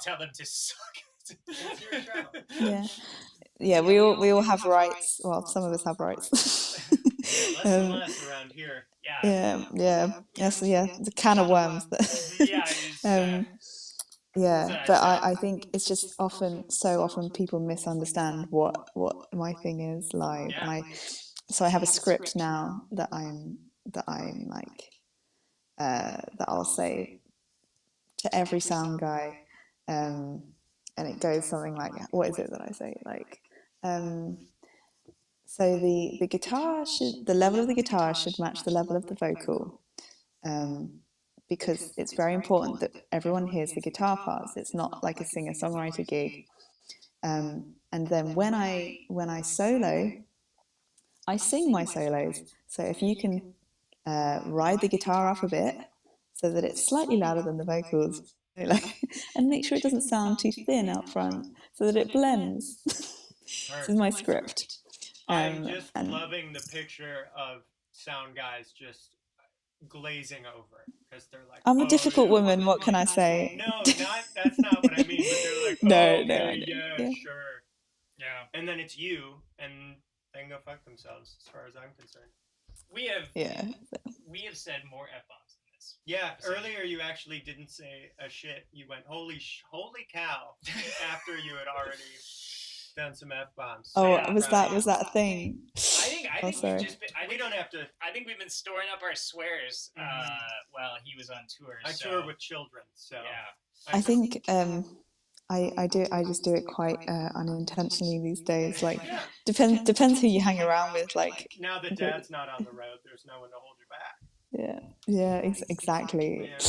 tell them to suck. It's your show. Yeah. Yeah, we all have rights. Well, some of us have rights. Less and less around here. Yeah. Yes, the can of worms. But I think it's just so often people misunderstand what my thing is live, and so I have a script now that I'm like that I'll say to every sound guy, and it goes something like, what is it that I say? Like, so the level of the guitar should match the level of the vocal, because it's very important that everyone hears the guitar parts. It's not like a singer-songwriter gig. And then when I solo, I sing my solos. So if you can ride the guitar up a bit so that it's slightly louder than the vocals, like, and make sure it doesn't sound too thin out front so that it blends. This is my script. I'm just and loving the picture of sound guys just glazing over because they're like, I'm a oh, difficult yeah. woman. What can I say? No, that's not what I mean. But they're like, No, oh, no, okay, I know. yeah, sure. Yeah. And then it's you, and they can go fuck themselves, as far as I'm concerned. We have said more F-bombs than this. Yeah, earlier you actually didn't say a shit. You went, holy cow, after you had already done some F-bombs. So was that a thing? I think sorry. We don't have to. I think we've been storing up our swears while he was on tour. I tour with children, so yeah. I think I just do it quite unintentionally these days. Like depends who you hang around with. Like now that Dad's not on the road, there's no one to hold your back. Yeah, exactly. Yeah.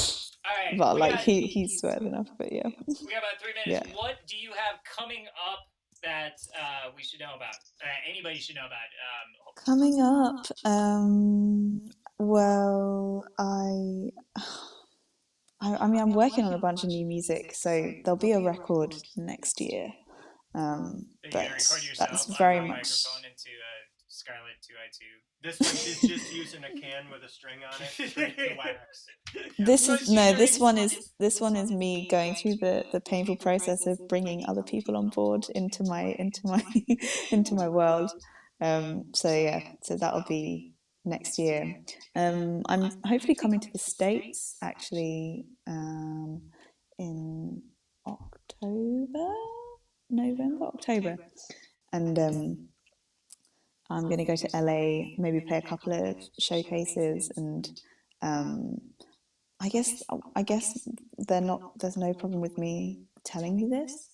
All right, but like he swears enough. But yeah, we got about 3 minutes. Yeah. What do you have coming up that we should know about? Anybody should know about? Coming up, well, I mean, I'm working on a bunch of new music, so there'll be a record next year. But that's very much. Into Scarlett 2i2. This one she's just using a can with a string on it, straight to wax. This one is me going through the painful process of bringing other people on board into my into my world. So that'll be next year. I'm hopefully coming to the States actually in October, and I'm going to go to LA, maybe play a couple of showcases, and I guess there's no problem with me telling you this.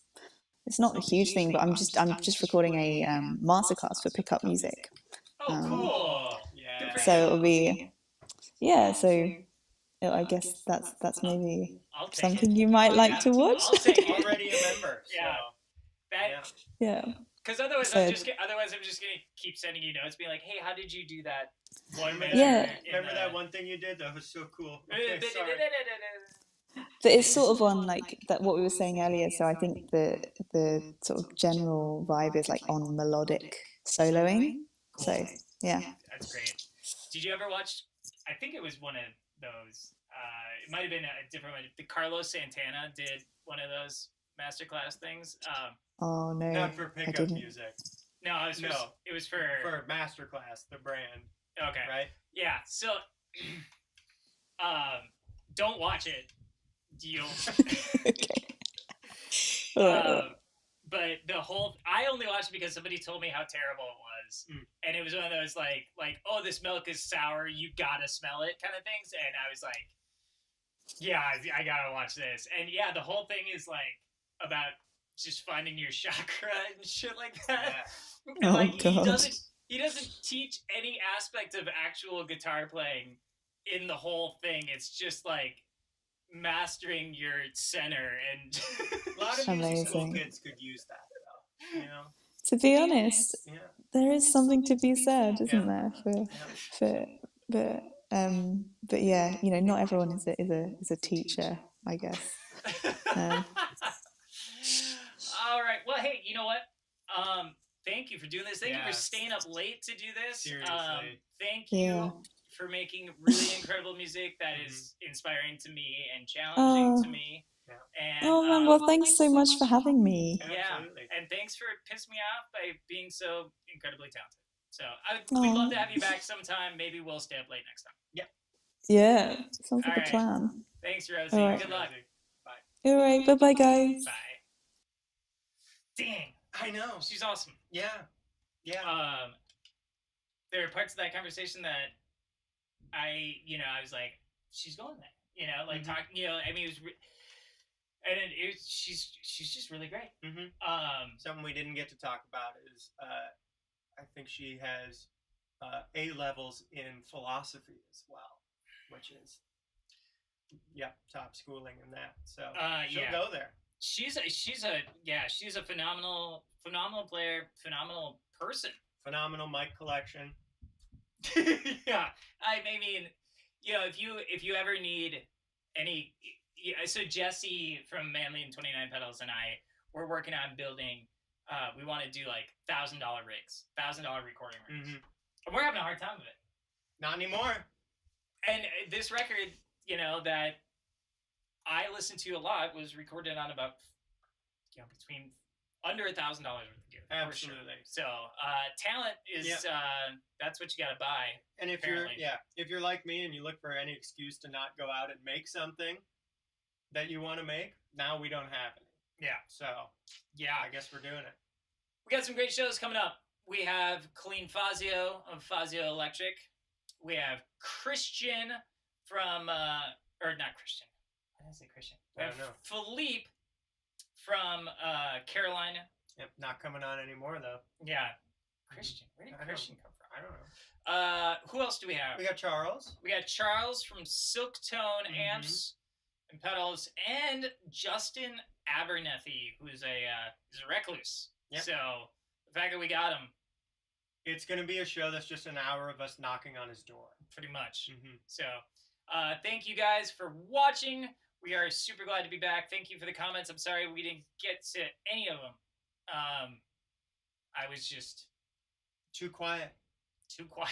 It's not a huge thing, but I'm just recording a masterclass for pickup music. Oh, cool! Yeah. So it'll be I guess that's maybe something you might like to watch. I'll take it. Already a member. So. Yeah. Because otherwise, I'm just gonna keep sending you notes, being like, "Hey, how did you do that 1 minute?" Yeah. Remember that one thing you did? That was so cool. Okay, sorry. But it's sort of on like that what we were saying earlier. So I think the sort of general vibe is like on melodic soloing. Cool. So yeah. That's great. Did you ever watch? I think it was one of those. It might have been a different one. The Carlos Santana did one of those masterclass things. Oh no, not for pickup music. No, it was for masterclass, the brand. Okay, right? Yeah. So, don't watch it. Deal. Okay. But the whole I only watched it because somebody told me how terrible it was, and it was one of those like oh, this milk is sour, you gotta smell it kind of things, and I was like, yeah, I gotta watch this, and yeah, the whole thing is like about just finding your chakra and shit like that. Yeah. And like he doesn't teach any aspect of actual guitar playing in the whole thing. It's just like mastering your center, and a lot of music school kids could use that though, you know. To be honest, there is something to be said, isn't there, but yeah, you know, not everyone is a teacher, I guess. All right. Well, hey, you know what? Thank you for doing this. Thank you for staying up late to do this. Seriously. Thank you for making really incredible music that is inspiring to me and challenging to me. And, man, well, thanks so much for having me. Yeah, and thanks for pissing me off by being so incredibly talented. So we'd love to have you back sometime. Maybe we'll stay up late next time. Yep. Yeah, sounds like a plan. Thanks, Rosie. Right. Good luck. Bye. All right, bye-bye, guys. Bye. Dang. I know. She's awesome. Yeah. There are parts of that conversation that I was like, she's going there. Like talking, I mean, it was... And she's just really great. Mm-hmm. Something we didn't get to talk about is I think she has A levels in philosophy as well, which is top schooling in that. So she'll go there. She's a phenomenal player, phenomenal person, phenomenal mic collection. Yeah, I mean, if you ever need any. Yeah, so Jesse from Manly and 29 Pedals and I were working on building. We want to do like $1,000 rigs, $1,000 recording rigs, and we're having a hard time with it. Not anymore. And this record, you know, that I listened to a lot was recorded on about, you know, between under $1,000 worth of gear. Absolutely. Sure. So talent is that's what you got to buy. And if you're like me and you look for any excuse to not go out and make something that you want to make, now we don't have any. Yeah. So I guess we're doing it. We got some great shows coming up. We have Colleen Fazio of Fazio Electric. We have Christian from or not Christian. Why did I say Christian? We have Philippe from Carolina. Yep, not coming on anymore though. Yeah. Christian. Where did Christian come from? I don't know. Who else do we have? We got Charles. We got Charles from Silktone Amps and Pedals, and Justin Abernethy, who's a recluse. Yep. So the fact that we got him, it's going to be a show that's just an hour of us knocking on his door, pretty much. So thank you guys for watching. We are super glad to be back. Thank you for the comments. I'm sorry we didn't get to any of them. I was just too quiet. Too quiet.